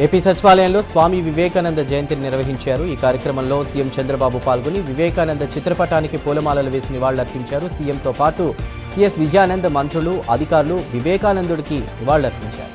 AP సచివాలయంలో స్వామి వివేకానంద జయంతిని నిర్వహించారు. ఈ కార్యక్రమంలో సీఎం చంద్రబాబు పాల్గొని వివేకానంద చిత్రపటానికి పూలమాలలు వేసి నివాళులర్పించారు. సీఎంతో పాటు సీఎస్ విజయానంద్, మంత్రులు, అధికారులు వివేకానందుడికి నివాళులర్పించారు.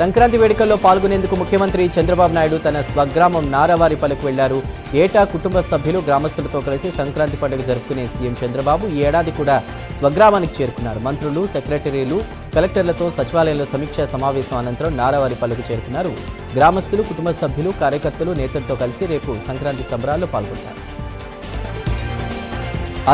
సంక్రాంతి వేడుకల్లో పాల్గొనేందుకు ముఖ్యమంత్రి చంద్రబాబు నాయుడు తన స్వగ్రామం నారావారిపల్లికి వెళ్లారు. ఏటా కుటుంబ సభ్యులు, గ్రామస్తులతో కలిసి సంక్రాంతి పండుగ జరుపుకునే సీఎం చంద్రబాబు ఈ ఏడాది కూడా స్వగ్రామానికి చేరుకున్నారు. మంత్రులు, సెక్రటరీలు, కలెక్టర్లతో సచివాలయంలో సమీక్షా సమావేశం అనంతరం నారావారిపల్లికి చేరుకున్నారు. గ్రామస్తులు, కుటుంబ సభ్యులు, కార్యకర్తలు, నేతలతో కలిసి రేపు సంక్రాంతి సంబరాల్లో పాల్గొంటారు.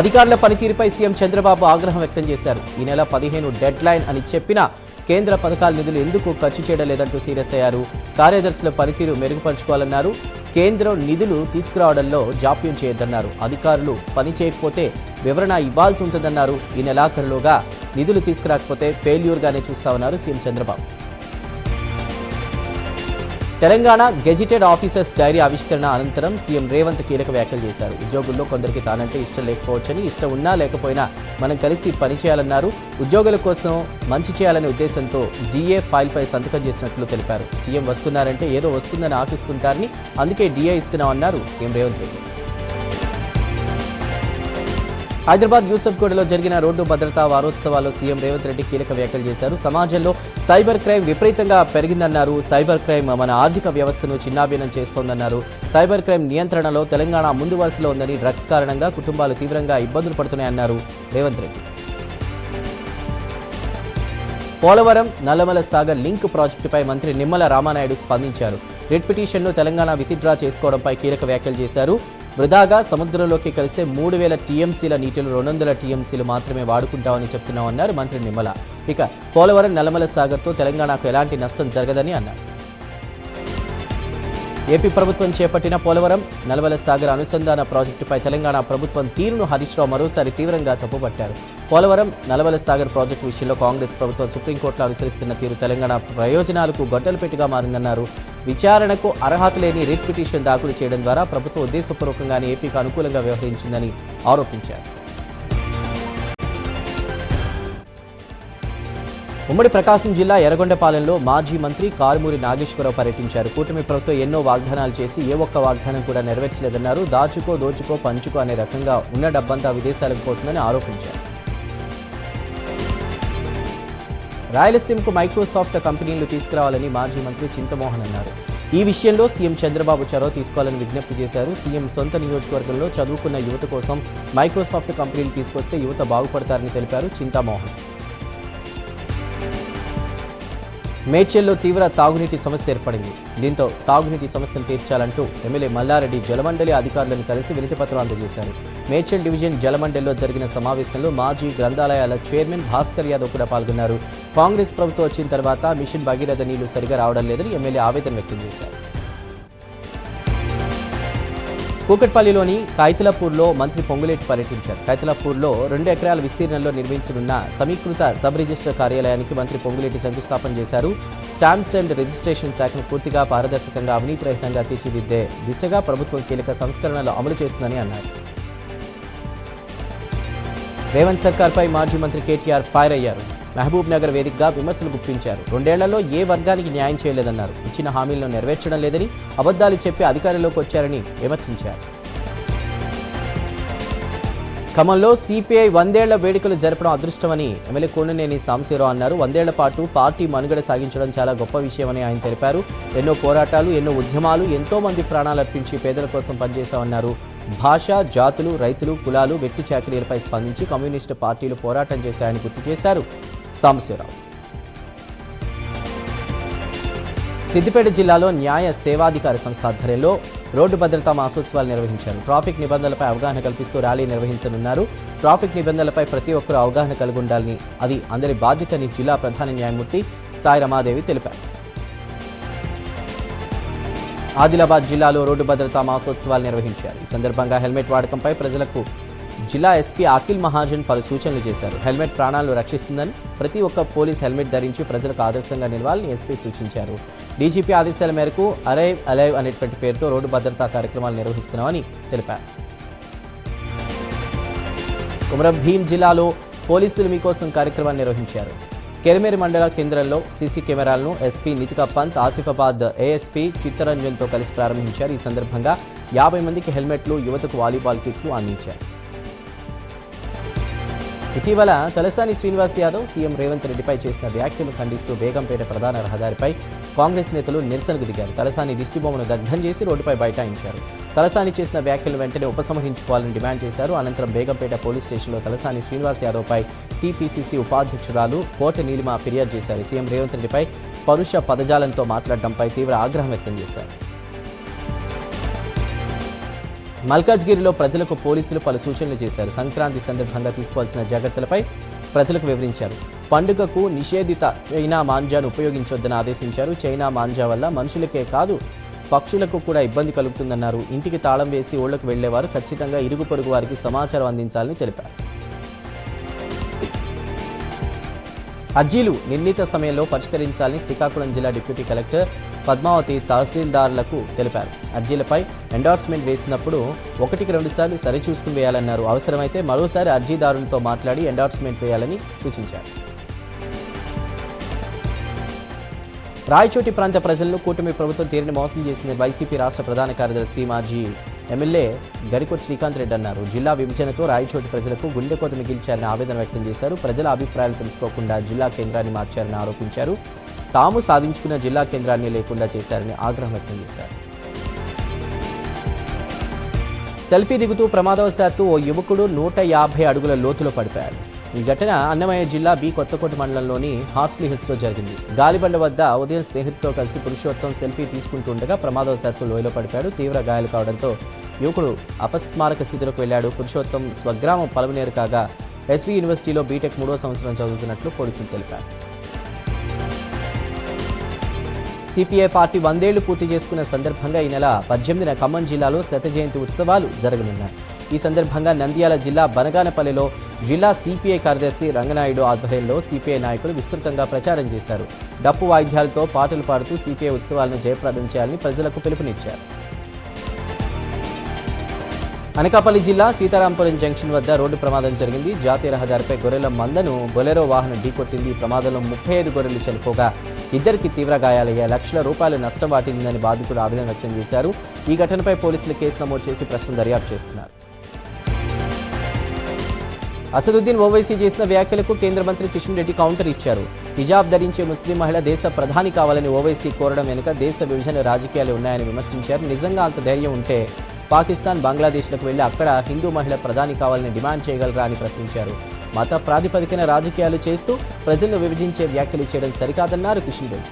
అధికారుల పనితీరుపై సీఎం చంద్రబాబు ఆగ్రహం వ్యక్తం చేశారు. ఈ నెల 15 డెడ్ లైన్ అని చెప్పినా కేంద్ర పథకాల నిధులు ఎందుకు ఖర్చు చేయడం లేదంటూ సీరియస్ అయ్యారు. కార్యదర్శుల పనితీరు మెరుగుపరుచుకోవాలన్నారు. కేంద్రం నిధులు తీసుకురావడంలో జాప్యం చేయొద్దన్నారు. అధికారులు పని చేయకపోతే వివరణ ఇవ్వాల్సి ఉంటుందన్నారు. ఈ నెలాఖరులోగా నిధులు తీసుకురాకపోతే ఫెయిల్యూర్గానే చూస్తామన్నారు CM Chandrababu. Telangana gazetted officers diary ఆవిష్కరణ అనంతరం సీఎం రేవంత్ కీలక వ్యాఖ్యలు చేశారు. ఉద్యోగుల్లో కొందరికి తానంటే ఇష్టం లేకపోవచ్చని, ఇష్టం ఉన్నా లేకపోయినా మనం కలిసి పనిచేయాలన్నారు. ఉద్యోగుల కోసం మంచి చేయాలనే ఉద్దేశంతో డిఏ ఫైల్పై సంతకం చేసినట్లు తెలిపారు. సీఎం వస్తున్నారంటే ఏదో వస్తుందని ఆశిస్తుంటారని, అందుకే డిఏ ఇస్తున్నామన్నారు సీఎం రేవంత్ రెడ్డి. హైదరాబాద్ యూసఫ్గూడలో జరిగిన రోడ్డు భద్రతా వారోత్సవాల్లో సీఎం రేవంత్ రెడ్డి కీలక వ్యాఖ్యలు చేశారు. సమాజంలో సైబర్ క్రైమ్ విపరీతంగా పెరిగిందన్నారు. సైబర్ క్రైమ్ మన ఆర్థిక వ్యవస్థను చిన్నాభిన్నం చేస్తోందన్నారు. సైబర్ క్రైమ్ నియంత్రణలో తెలంగాణ ముందు వరుసలో ఉందని, డ్రగ్స్ కారణంగా కుటుంబాలు తీవ్రంగా ఇబ్బందులు పడుతున్నాయన్నారు రేవంత్ రెడ్డి. పోలవరం నల్లమల సాగర్ లింక్ ప్రాజెక్టుపై మంత్రి నిమ్మల రామానాయుడు స్పందించారు. రిట్ పిటిషన్ను తెలంగాణ విత్డ్రా చేసుకోవడంపై కీలక వ్యాఖ్యలు చేశారు. వృధాగా సముద్రంలోకి కలిసే 3000 టీఎంసీల నీటిలో 200 టీఎంసీలు మాత్రమే వాడుకుంటామని చెప్తున్నామన్నారు మంత్రి నిమ్మల. ఇక పోలవరం నల్లమల సాగర్తో తెలంగాణకు ఎలాంటి నష్టం జరగదని అన్నారు. ఏపీ ప్రభుత్వం చేపట్టిన పోలవరం నల్లమల సాగర్ అనుసంధాన ప్రాజెక్టుపై తెలంగాణ ప్రభుత్వం తీరును హరీష్ రావు మరోసారి తీవ్రంగా తప్పుపట్టారు. పోలవరం నల్లమల సాగర్ ప్రాజెక్టు విషయంలో కాంగ్రెస్ ప్రభుత్వం సుప్రీంకోర్టులో అనుసరిస్తున్న తీరు తెలంగాణ ప్రయోజనాలకు గొడ్డలు పెట్టిగా మారిందన్నారు. విచారణకు అర్హత లేని రిట్ పిటిషన్ దాఖలు చేయడం ద్వారా ప్రభుత్వం ఉద్దేశపూర్వకంగానే ఏపీకి అనుకూలంగా వ్యవహరించిందని ఆరోపించారు. ఉమ్మడి ప్రకాశం జిల్లా ఎర్రగొండపాలెంలో మాజీ మంత్రి కారుమూరి నాగేశ్వరరావు పర్యటించారు. కూటమి ప్రభుత్వం ఎన్నో వాగ్దానాలు చేసి ఏ ఒక్క వాగ్దానం కూడా నెరవేర్చలేదన్నారు. దాచుకో, దోచుకో, పంచుకో అనే రకంగా ఉన్న డబ్బంతా విదేశాలకు పోతుందని ఆరోపించారు. రాయలసీమకు మైక్రోసాఫ్ట్ కంపెనీలు తీసుకురావాలని మాజీ మంత్రి చింతమోహన్ అన్నారు. ఈ విషయంలో సీఎం చంద్రబాబు చొరవ తీసుకోవాలని విజ్ఞప్తి చేశారు. సీఎం సొంత నియోజకవర్గంలో చదువుకున్న యువత కోసం మైక్రోసాఫ్ట్ కంపెనీలు తీసుకొస్తే యువత బాగుపడతారని తెలిపారు చింతమోహన్. మేడ్చల్లో తీవ్ర తాగునీటి సమస్య ఏర్పడింది. దీంతో తాగునీటి సమస్యను తీర్చాలంటూ ఎమ్మెల్యే మల్లారెడ్డి జలమండలి అధికారులను కలిసి వినతిపత్రం అందజేశారు. మేడ్చల్ డివిజన్ జలమండలిలో జరిగిన సమావేశంలో మాజీ గ్రంథాలయాల చైర్మన్ భాస్కర్ యాదవ్ కూడా పాల్గొన్నారు. కాంగ్రెస్ ప్రభుత్వం వచ్చిన తర్వాత మిషన్ భగీరథ నీళ్లు సరిగా రావడం లేదని ఎమ్మెల్యే ఆవేదన వ్యక్తం చేశారు. కూకట్పల్లిలోని కైతలపూర్లో మంత్రి పొంగులేటి పర్యటించారు. కైతలపూర్లో 2 ఎకరాల విస్తీర్ణంలో నిర్మించనున్న సమీకృత సబ్ రిజిస్టర్ కార్యాలయానికి మంత్రి పొంగులేటి శంకుస్థాపన చేశారు. స్టాంప్స్ అండ్ రిజిస్ట్రేషన్ శాఖను పూర్తిగా పారదర్శకంగా, అవినీతి రహితంగా తీర్చిదిద్దే దిశగా ప్రభుత్వం కీలక సంస్కరణలు అమలు చేస్తుందని అన్నారు. రేవంత్ సర్కార్పై మాజీ మంత్రి కేటీఆర్ ఫైర్ అయ్యారు. మహబూబ్ నగర్ వేదికగా విమర్శలు గుప్పించారు. 2 ఏళ్లలో ఏ వర్గానికి న్యాయం చేయలేదన్నారు. ఇచ్చిన హామీలను నెరవేర్చడం లేదని, అబద్ధాలు చెప్పి అధికారంలోకి వచ్చారని విమర్శించారు. ఖమ్మంలో సిపిఐ 100 ఏళ్ల వేడుకలు జరపడం అదృష్టమని ఎమ్మెల్యే కోననేని సాంబశివరావు అన్నారు. 100 ఏళ్ల పాటు పార్టీ మనుగడ సాగించడం చాలా గొప్ప విషయమని ఆయన తెలిపారు. ఎన్నో పోరాటాలు, ఎన్నో ఉద్యమాలు, ఎంతో మంది ప్రాణాలు అర్పించి పేదల కోసం పనిచేశామన్నారు. భాష, జాతులు, రైతులు, కులాలు, వెట్టి చాకరీలపై స్పందించి కమ్యూనిస్టు పార్టీలు పోరాటం చేశాయని గుర్తు చేశారు సాంబశివరావు. సిద్దిపేట జిల్లాలో న్యాయ సేవాధికార సంస్థ ఆధ్వర్యంలో రోడ్డు భద్రతా మాసోత్సవాలు నిర్వహించారు. ట్రాఫిక్ నిబంధనలపై అవగాహన కల్పిస్తూ ర్యాలీ నిర్వహించనున్నారు. ట్రాఫిక్ నిబంధనలపై ప్రతి ఒక్కరూ అవగాహన కలిగి ఉండాలని, అది అందరి బాధ్యతని జిల్లా ప్రధాన న్యాయమూర్తి సాయి రమాదేవి తెలిపారు. ఆదిలాబాద్ జిల్లాలో రోడ్డు భద్రతా మాసోత్సవాలు నిర్వహించారు. ఈ సందర్భంగా హెల్మెట్ వాడకంపై ప్రజలకు జిల్లా ఎస్పీ అఖిల్ మహాజన్ పలు సూచనలు చేశారు. హెల్మెట్ ప్రాణాలను రక్షిస్తుందని, ప్రతి ఒక్క పోలీస్ హెల్మెట్ ధరించి ప్రజలకు ఆదర్శంగా నిలవాలని ఎస్పీ సూచించారు. డీజీపీ ఆదేశాల మేరకు అరైవ్ అలైవ్ అనేటువంటి పేరుతో రోడ్డు భద్రతా కార్యక్రమాలు నిర్వహిస్తున్నామని తెలిపారు. కొమరం భీం జిల్లాలో పోలీసులు మీకోసం కార్యక్రమాన్ని నిర్వహించారు. కెరమేరి మండల కేంద్రంలో సీసీ కెమెరాలను ఎస్పీ నితికా పంత్, ఆసిఫాబాద్ ఏఎస్పీ చిత్తరంజన్తో కలిసి ప్రారంభించారు. ఈ సందర్భంగా 50 మందికి హెల్మెట్లు, యువతకు వాలీబాల్ కిట్లు అందించారు. ఇటీవల తలసాని శ్రీనివాస్ యాదవ్ సీఎం రేవంత్ రెడ్డిపై చేసిన వ్యాఖ్యలు ఖండిస్తూ బేగంపేట ప్రధాన రహదారిపై కాంగ్రెస్ నేతలు నిరసనకు దిగారు. తలసాని దిష్టిబొమ్మను దగ్ధం చేసి రోడ్డుపై బైఠాయించారు. తలసాని చేసిన వ్యాఖ్యలను వెంటనే ఉపసంహరించుకోవాలని డిమాండ్ చేశారు. అనంతరం బేగంపేట పోలీస్ స్టేషన్లో తలసాని శ్రీనివాస్ యాదవ్పై టీపీసీసీ ఉపాధ్యక్షురాలు కోట నీలిమ ఫిర్యాదు చేశారు. సీఎం రేవంత్ రెడ్డిపై పరుష పదజాలంతో మాట్లాడడంపై తీవ్ర ఆగ్రహం వ్యక్తం చేశారు. మల్కాజ్గిరిలో ప్రజలకు పోలీసులు పలు సూచనలు చేశారు. సంక్రాంతి సందర్భంగా తీసుకోవాల్సిన జాగ్రత్తలపై ప్రజలకు వివరించారు. పండుగకు నిషేధిత చైనా మాంజాను ఉపయోగించొద్దని ఆదేశించారు. చైనా మాంజా వల్ల మనుషులకే కాదు పక్షులకు కూడా ఇబ్బంది కలుగుతుందన్నారు. ఇంటికి తాళం వేసి ఊళ్లకు వెళ్లేవారు ఖచ్చితంగా ఇరుగు పొరుగు వారికి సమాచారం అందించాలని తెలిపారు. అర్జీలు నిర్ణీత సమయంలో పరిష్కరించాలని శ్రీకాకుళం జిల్లా డిప్యూటీ కలెక్టర్ పద్మావతి తహసీల్దార్లకు తెలిపారు. అర్జీలపై ఎండార్స్మెంట్ వేసినప్పుడు 1-2 సార్లు సరిచూసుకుని వేయాలన్నారు. అవసరమైతే మరోసారి అర్జీదారునితో మాట్లాడి ఎండార్స్మెంట్ వేయాలని సూచించారు. రాయచోటి ప్రాంత ప్రజలను కూటమి ప్రభుత్వం తీరిని మోసం చేసింది వైసీపీ రాష్ట్ర ప్రధాన కార్యదర్శి మాజీ ఎమ్మెల్యే గడికోట శ్రీకాంత్ రెడ్డి అన్నారు. జిల్లా విభజనతో రాయచోటి ప్రజలకు గుండెకోత మిగిల్చారని ఆవేదన వ్యక్తం చేశారు. ప్రజల అభిప్రాయాలు తెలుసుకోకుండా జిల్లా కేంద్రాన్ని మార్చారని ఆరోపించారు. తాము సాధించుకున్న జిల్లా కేంద్రాన్ని లేకుండా చేశారని ఆగ్రహం వ్యక్తం చేశారు. సెల్ఫీ దిగుతూ ప్రమాదవశాత్తు ఓ యువకుడు 150 అడుగుల లోతులో పడిపోయాడు. ఈ ఘటన అన్నమయ్య జిల్లా బి కొత్తకోట మండలంలోని హార్స్లీ హిల్స్లో జరిగింది. గాలిబండ వద్ద ఉదయం స్నేహితులతో కలిసి పురుషోత్తం సెల్ఫీ తీసుకుంటుండగా ప్రమాదవశాత్తు లోయలో పడిపోయాడు. తీవ్ర గాయాలు కావడంతో యువకుడు అపస్మారక స్థితిలోకి వెళ్లాడు. పురుషోత్తం స్వగ్రామం పలమనేరు కాగా ఎస్వి యూనివర్సిటీలో బీటెక్ 3వ సంవత్సరం చదువుతున్నట్లు పోలీసులు తెలిపారు. సిపిఐ పార్టీ 100 ఏళ్లు పూర్తి చేసుకున్న సందర్భంగా ఈ నెల 18న ఖమ్మం జిల్లాలో శత జయంతి ఉత్సవాలు జరగనున్నాయి. ఈ సందర్భంగా నంద్యాల జిల్లా బనగానపల్లిలో జిల్లా సిపిఐ కార్యదర్శి రంగనాయుడు ఆధ్వర్యంలో సిపిఐ నాయకులు విస్తృతంగా ప్రచారం చేశారు. డప్పు వాయిద్యాలతో పాటలు పాడుతూ సిపిఐ ఉత్సవాలను జయప్రదం చేయాలని ప్రజలకు పిలుపునిచ్చారు. అనకాపల్లి జిల్లా సీతారాంపురం జంక్షన్ వద్ద రోడ్డు ప్రమాదం జరిగింది. జాతీయ రహదారిపై గొర్రెల మందను బొలెరో వాహనం ఢీకొట్టింది. ఈ ప్రమాదంలో 35 గొర్రెలు చనిపోగా 2కి తీవ్ర గాయాలయ్యాయి. లక్షల రూపాయల నష్టం వాటిల్లిందని బాధితులు ఆవేదన వ్యక్తం చేశారు. ఈ ఘటనపై పోలీసులు కేసు నమోదు చేసి ప్రస్తుతం దర్యాప్తు చేస్తున్నారు. అసదుద్దీన్ ఓవైసీ చేసిన వ్యాఖ్యలకు కేంద్ర మంత్రి కిషన్ రెడ్డి కౌంటర్ ఇచ్చారు. హిజాబ్ ధరించే ముస్లిం మహిళ దేశ ప్రధాని కావాలని ఓవైసీ కోరడం వెనుక దేశ విభజన రాజకీయాలు ఉన్నాయని విమర్శించారు. నిజంగా అంత ధైర్యం ఉంటే పాకిస్తాన్, బంగ్లాదేశ్లకు వెళ్లి అక్కడ హిందూ మహిళ ప్రధాని కావాలని డిమాండ్ చేయగలరా అని ప్రశ్నించారు. మత ప్రాతిపదికన రాజకీయాలు చేస్తూ ప్రజలను విభజించే వ్యాఖ్యలు చేయడం సరికాదన్నారు కిషన్ రెడ్డి.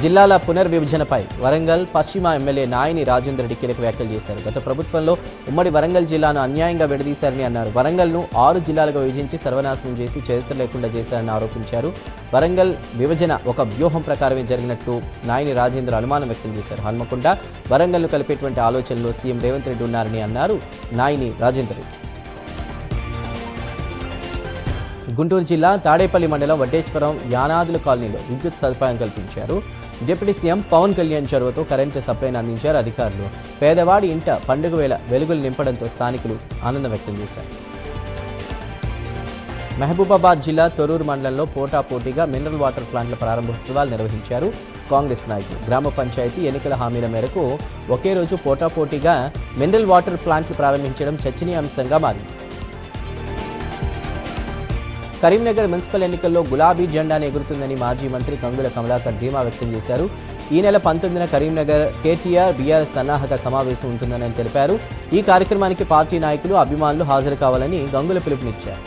జిల్లాల పునర్విభజనపై వరంగల్ పశ్చిమ ఎమ్మెల్యే నాయని రాజేందర్ రెడ్డి కీలక వ్యాఖ్యలు చేశారు. గత ప్రభుత్వంలో ఉమ్మడి వరంగల్ జిల్లాను అన్యాయంగా విడదీశారని అన్నారు. వరంగల్ను 6 జిల్లాలుగా విభజించి సర్వనాశనం చేసి చరిత్ర లేకుండా చేశారని ఆరోపించారు. వరంగల్ విభజన ఒక వ్యూహం ప్రకారమే జరిగినట్టు నాయని రాజేందర్ అనుమానం వ్యక్తం చేశారు. హన్మకొండ, వరంగల్ను కలిపేటువంటి ఆలోచనలో సీఎం రేవంత్ రెడ్డి ఉన్నారని అన్నారు నాయని రాజేందర్ రెడ్డి. గుంటూరు జిల్లా తాడేపల్లి మండలం వడ్డేశ్వరం యానాదుల కాలనీలో విద్యుత్ సదుపాయం కల్పించారు. డిప్యూటీ సీఎం పవన్ కళ్యాణ్ చొరవతో కరెంటు సప్లైని అందించారు అధికారులు. పేదవాడి ఇంట పండుగ వేళ వెలుగులు నింపడంతో స్థానికులు ఆనందం వ్యక్తం చేశారు. మహబూబాబాద్ జిల్లా తొర్రూరు మండలంలో పోటాపోటీగా మినరల్ వాటర్ ప్లాంట్ల ప్రారంభోత్సవాలు నిర్వహించారు కాంగ్రెస్ నాయకులు. గ్రామ పంచాయతీ ఎన్నికల హామీల మేరకు ఒకే రోజు పోటాపోటీగా మినరల్ వాటర్ ప్లాంట్లు ప్రారంభించడం చర్చనీయాంశంగా మారింది. కరీంనగర్ మున్సిపల్ ఎన్నికల్లో గులాబీ జెండాను ఎగురుతుందని మాజీ మంత్రి కంగుల కమలాకర్ ధీమా వ్యక్తం చేశారు. ఈ నెల 19న కరీంనగర్ కేటీఆర్ బీఆర్ఎస్ సన్నాహక సమావేశం ఉంటుందని తెలిపారు. ఈ కార్యక్రమానికి పార్టీ నాయకులు, అభిమానులు హాజరు కావాలని గంగుల పిలుపునిచ్చారు.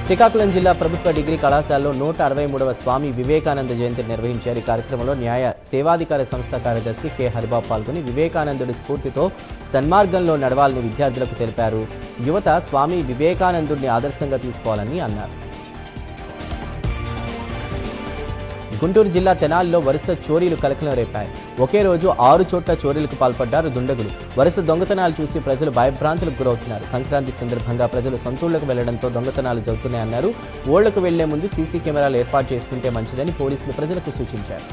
శ్రీకాకుళం జిల్లా ప్రభుత్వ డిగ్రీ కళాశాలలో 163వ స్వామి వివేకానంద జయంతిని నిర్వహించారు. ఈ కార్యక్రమంలో న్యాయ సేవాధికార సంస్థ కార్యదర్శి కె హరిబాబు పాల్గొని వివేకానందుడి స్ఫూర్తితో సన్మార్గంలో నడవాలని విద్యార్థులకు తెలిపారు. యువత స్వామి వివేకానందుడిని ఆదర్శంగా తీసుకోవాలని అన్నారు. గుంటూరు జిల్లా తెనాలిలో వరుస చోరీలు కలకలం రేపాయి. ఒకే రోజు 6 చోట్ల చోరీలకు పాల్పడ్డారు దుండగులు. వరుస దొంగతనాలు చూసి ప్రజలు భయభ్రాంతులకు గురవుతున్నారు. సంక్రాంతి సందర్భంగా ప్రజలు సొంతూళ్లకు వెళ్లడంతో దొంగతనాలు జరుగుతున్నాయన్నారు. ఊళ్లకు వెళ్లే ముందు సీసీ కెమెరాలు ఏర్పాటు చేసుకుంటే మంచిదని పోలీసులు ప్రజలకు సూచించారు.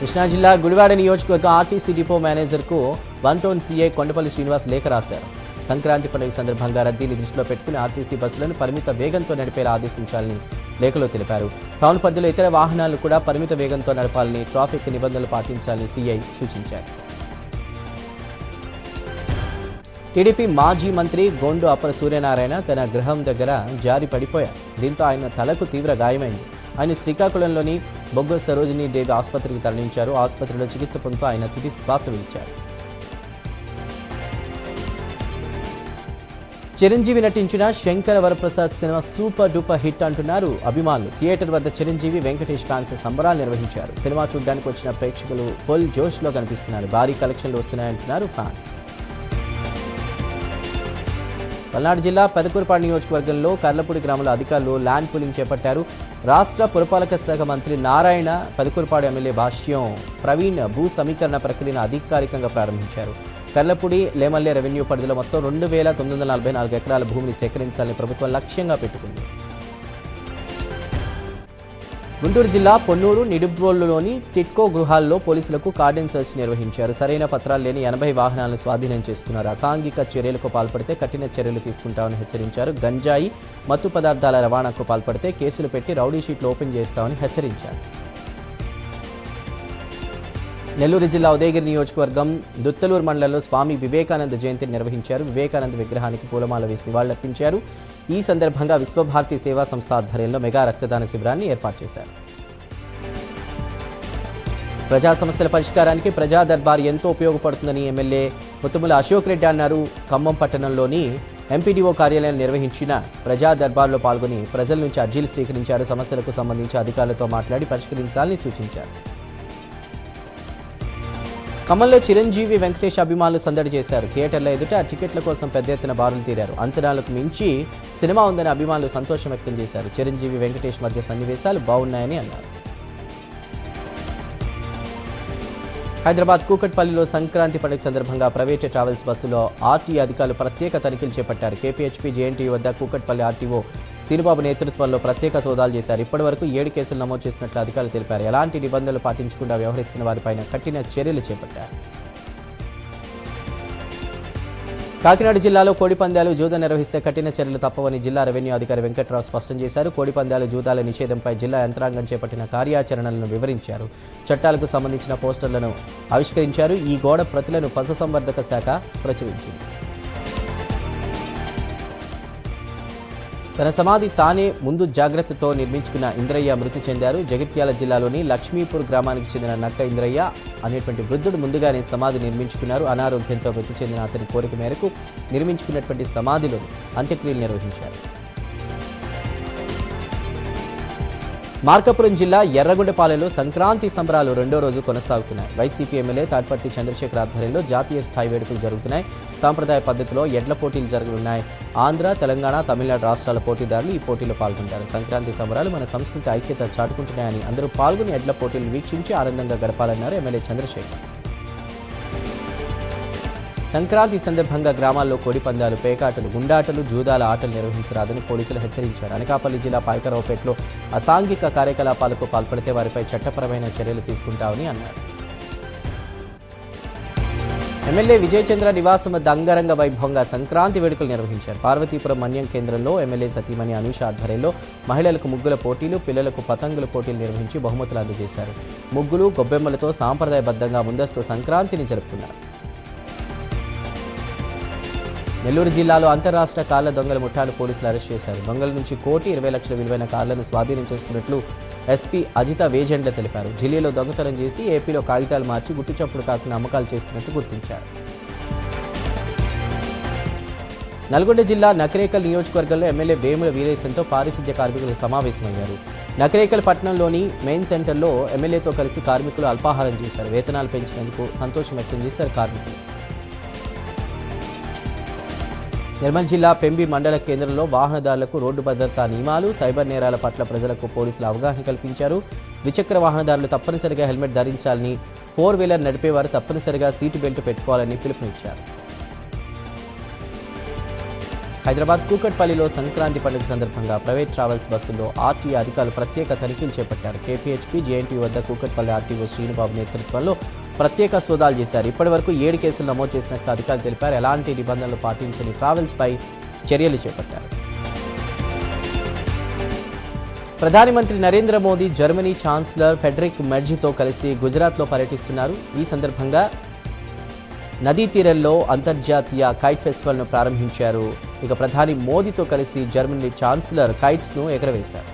కృష్ణా జిల్లా గుడివాడ నియోజకవర్గం ఆర్టీసీ డిపో మేనేజర్కు 1 టౌన్ సీఐ కొండపల్లి శ్రీనివాస్ లేఖ రాశారు. సంక్రాంతి పండుగ సందర్భంగా రద్దీని దృష్టిలో పెట్టుకుని ఆర్టీసీ బస్సులను పరిమిత వేగంతో నడిపేలా ఆదేశించాలని లేఖలో తెలిపారు. టౌన్ పరిధిలో ఇతర వాహనాలు కూడా పరిమిత వేగంతో నడపాలని, ట్రాఫిక్ నిబంధనలు పాటించాలని సీఐ సూచించారు. టీడీపీ మాజీ మంత్రి గోండు అప్పల సూర్యనారాయణ తన గృహం దగ్గర జారి పడిపోయారు. దీంతో ఆయన తలకు తీవ్ర గాయమైంది. ఆయన శ్రీకాకుళంలోని బొగ్గ సరోజినీ దేవి ఆసుపత్రికి తరలించారు. ఆసుపత్రిలో చికిత్స పొందుతూ ఆయన తుది శ్వాస విడిచారు. చిరంజీవి నటించిన Shankara Varaprasad cinema super duper hit అంటున్నారు అభిమానులు. థియేటర్ వద్ద చిరంజీవి, వెంకటేష్ ఫ్యాన్స్ సంబరాలు నిర్వహించారు. సినిమా చూడడానికి వచ్చిన ప్రేక్షకులు ఫుల్ జోష్లో కనిపిస్తున్నారు. భారీ కలెక్షన్లు వస్తున్నాయంటున్నారు ఫ్యాన్స్. పల్నాడు జిల్లా పెదకూరుపాడు నియోజకవర్గంలో కర్లపూడి గ్రామంలో అధికారులు ల్యాండ్ పూలింగ్ చేపట్టారు. రాష్ట్ర పురపాలక శాఖ మంత్రి నారాయణ పెదకూరుపాడు ఎమ్మెల్యే భాష్యం ప్రవీణ్ భూ సమీకరణ ప్రక్రియను అధికారికంగా ప్రారంభించారు. కర్లపూడి లేమల్లె రెవెన్యూ పరిధిలో మొత్తం 2,944 ఎకరాల భూమిని సేకరించాలని ప్రభుత్వం లక్ష్యంగా పెట్టుకుంది. గుంటూరు జిల్లా పొన్నూరు నిడుబ్రోలులోని టిట్కో గృహాల్లో పోలీసులకు కార్డన్ సెర్చ్ నిర్వహించారు. సరైన పత్రాలు లేని 80 వాహనాలను స్వాధీనం చేసుకున్నారు. అసాంఘిక చర్యలకు పాల్పడితే కఠిన చర్యలు తీసుకుంటామని హెచ్చరించారు. గంజాయి, మత్తు పదార్థాల రవాణాకు పాల్పడితే కేసులు పెట్టి రౌడీ షీట్లు ఓపెన్ చేస్తామని హెచ్చరించారు. నెల్లూరు జిల్లా ఉదయగిరి నియోజకవర్గం దుత్తలూరు మండలంలో స్వామి వివేకానంద జయంతిని నిర్వహించారు. వివేకానంద విగ్రహానికి పూలమాల వేసి నివాళులర్పించారు. ఈ సందర్భంగా విశ్వభారతి సేవా సంస్థ ఆధ్వర్యంలో మెగా రక్తదాన శిబిరాన్ని ఏర్పాటు చేశారు. ప్రజా సమస్యల పరిష్కారానికి ప్రజా దర్బార్ ఎంతో ఉపయోగపడుతుందని ఎమ్మెల్యే ముత్తుముల అశోక్ రెడ్డి అన్నారు. ఖమ్మం పట్టణంలోని ఎంపీడీఓ కార్యాలయం నిర్వహించిన ప్రజా దర్బార్లో పాల్గొని ప్రజల నుంచి అర్జీలు స్వీకరించారు. సమస్యలకు సంబంధించి అధికారులతో మాట్లాడి పరిష్కరించాలని సూచించారు. ఖమ్మంలో చిరంజీవి, వెంకటేష్ అభిమానులు సందడి చేశారు. థియేటర్ల ఎదుట టికెట్ల కోసం పెద్ద ఎత్తున బారులు తీరారు. అంచనాలకు మించి సినిమా ఉందని అభిమానులు సంతోషం వ్యక్తం చేశారు. చిరంజీవి, వెంకటేష్ మధ్య సన్నివేశాలు బాగున్నాయని అన్నారు. హైదరాబాద్ కూకట్పల్లిలో సంక్రాంతి పండుగ సందర్భంగా ప్రైవేట్ ట్రావెల్స్ బస్సులో ఆర్టీఏ అధికారులు ప్రత్యేక తనిఖీలు చేపట్టారు. కేపీహెచ్పీ జేఎన్టీయూ వద్ద కూకట్పల్లి ఆర్టీఓ శ్రీనుబాబు నేతృత్వంలో ప్రత్యేక సోదాలు చేశారు. ఇప్పటివరకు 7 కేసులు నమోదు చేసినట్లు అధికారులు తెలిపారు. ఎలాంటి నిబంధనలు పాటించకుండా వ్యవహరిస్తున్న వారిపైన కఠిన చర్యలు చేపట్టారు. కాకినాడ జిల్లాలో కోడిపందాలు, జూదం నిర్వహిస్తే కఠిన చర్యలు తప్పవని జిల్లా రెవెన్యూ అధికారి వెంకట్రావు స్పష్టం చేశారు. కోడిపందాలు, జూదాల నిషేధంపై జిల్లా యంత్రాంగం చేపట్టిన కార్యాచరణలను వివరించారు. చట్టాలకు సంబంధించిన పోస్టర్లను ఆవిష్కరించారు. ఈ గోడ ప్రతులను పశుసంవర్ధక శాఖ ప్రచురించింది. తన సమాధి తానే ముందు జాగ్రత్తతో నిర్మించుకున్న ఇంద్రయ్య మృతి చెందారు. జగిత్యాల జిల్లాలోని లక్ష్మీపూర్ గ్రామానికి చెందిన నక్క ఇంద్రయ్య అనేటువంటి వృద్ధుడు ముందుగానే సమాధి నిర్మించుకున్నారు. అనారోగ్యంతో మృతి చెందిన అతని కోరిక మేరకు నిర్మించుకున్నటువంటి సమాధిలో అంత్యక్రియలు నిర్వహించారు. మార్కాపురం జిల్లా ఎర్రగొండపాలెంలో సంక్రాంతి సంబరాలు 2వ రోజు కొనసాగుతున్నాయి. వైసీపీ ఎమ్మెల్యే తాడ్పర్తి చంద్రశేఖర్ ఆధ్వర్యంలో జాతీయ స్థాయి వేడుకలు జరుగుతున్నాయి. సాంప్రదాయ పద్ధతిలో ఎడ్ల పోటీలు జరగనున్నాయి. ఆంధ్ర, తెలంగాణ, తమిళనాడు రాష్ట్రాల పోటీదారులు ఈ పోటీలో పాల్గొంటారు. సంక్రాంతి సంబరాలు మన సంస్కృతి ఐక్యత చాటుకుంటున్నాయని అందరూ పాల్గొని ఎడ్ల పోటీలు వీక్షించి ఆనందంగా గడపాలన్నారు ఎమ్మెల్యే చంద్రశేఖర్. సంక్రాంతి సందర్భంగా గ్రామాల్లో కోడిపందాలు, పేకాటలు, గుండాటలు, జూదాల ఆటలు నిర్వహించరాదని పోలీసులు హెచ్చరించారు. అనకాపల్లి జిల్లా పాయకరావుపేటలో అసాంఘిక కార్యకలాపాలకు పాల్పడితే వారిపై చట్టపరమైన చర్యలు తీసుకుంటామని అన్నారు. ఎమ్మెల్యే విజయచంద్ర నివాసం వద్ద అంగరంగ వైభవంగా సంక్రాంతి వేడుకలు నిర్వహించారు. పార్వతీపురం మన్యం కేంద్రంలో ఎమ్మెల్యే సతీమణి అనూష ఆధ్వర్యంలో మహిళలకు ముగ్గుల పోటీలు, పిల్లలకు పతంగుల పోటీలు నిర్వహించి బహుమతులు అందజేశారు. ముగ్గులు, గొబ్బెమ్మలతో సాంప్రదాయబద్ధంగా ముందస్తు సంక్రాంతిని జరుపుకున్నారు. నెల్లూరు జిల్లాలో అంతర్రాష్ట్ర కార్ల దొంగల ముఠాను పోలీసులు అరెస్ట్ చేశారు. దొంగల నుంచి 1,20 లక్షల విలువైన కార్లను స్వాధీనం చేసుకున్నట్లు ఎస్పీ అజిత వేజెండ్ల తెలిపారు. ఢిల్లీలో దొంగతనం చేసి ఏపీలో కాగితాలు మార్చి గుట్టుచప్పుడు కాకుండా అమ్మకాలు చేస్తున్నట్టు గుర్తించారు. నల్గొండ జిల్లా నకరేకల్ నియోజకవర్గంలో ఎమ్మెల్యే వేముల వీరేశంతో పారిశుద్ధ్య కార్మికులు సమావేశమయ్యారు. నకరేకల్ పట్టణంలోని మెయిన్ సెంటర్లో ఎమ్మెల్యేతో కలిసి కార్మికులు అల్పాహారం చేశారు. వేతనాలు పెంచినందుకు సంతోషం వ్యక్తం చేశారు కార్మికులు. నిర్మల్ జిల్లా పెంబి మండల కేంద్రంలో వాహనదారులకు రోడ్డు భద్రతా నియమాలు, సైబర్ నేరాల పట్ల ప్రజలకు పోలీసులు అవగాహన కల్పించారు. ద్విచక్ర వాహనదారులు తప్పనిసరిగా హెల్మెట్ ధరించాలని, 4-వీలర్ నడిపేవారు తప్పనిసరిగా సీటు బెల్ట్ పెట్టుకోవాలని పిలుపునిచ్చారు. హైదరాబాద్ కూకట్పల్లిలో సంక్రాంతి పండుగ సందర్భంగా ప్రైవేట్ ట్రావెల్స్ బస్సుల్లో ఆర్టీఏ అధికారులు ప్రత్యేక తనిఖీలు చేపట్టారు. కేపీహెచ్పీ జేఎన్టీయూ వద్ద కూకట్పల్లి ఆర్టీఓ శ్రీనుబాబు నేతృత్వంలో ప్రత్యేక సోదాలు చేశారు. ఇప్పటివరకు 7 కేసులు నమోదు చేసినట్లు అధికారులు తెలిపారు. ఎలాంటి నిబంధనలు పాటించని ట్రావెల్స్పై చర్యలు చేపట్టారు. ప్రధాని మంత్రి Narendra Modi Germany chancellor Friedrich మెర్జ్తో కలిసి గుజరాత్లో పర్యటిస్తున్నారు. ఈ సందర్భంగా నదీ తీరంలో అంతర్జాతీయ కైట్ ఫెస్టివల్ను ప్రారంభించారు. ఇక ప్రధాని మోదీతో కలిసి జర్మనీ ఛాన్సలర్ కైట్స్ను ఎగరవేశారు.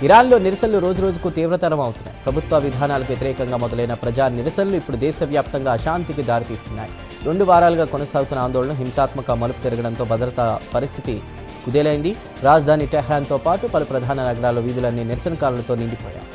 ఇరాన్లో నిరసనలు రోజురోజుకు తీవ్రతరం అవుతున్నాయి. ప్రభుత్వ విధానాలకు వ్యతిరేకంగా మొదలైన ప్రజా నిరసనలు ఇప్పుడు దేశవ్యాప్తంగా అశాంతికి దారితీస్తున్నాయి. 2 వారాలుగా కొనసాగుతున్న ఆందోళన హింసాత్మక మలుపు తిరగడంతో భద్రతా పరిస్థితి కుదేలైంది. రాజధాని టెహ్రాన్తో పాటు పలు ప్రధాన నగరాల్లో వీధులన్నీ నిరసనకారులతో నిండిపోయాయి.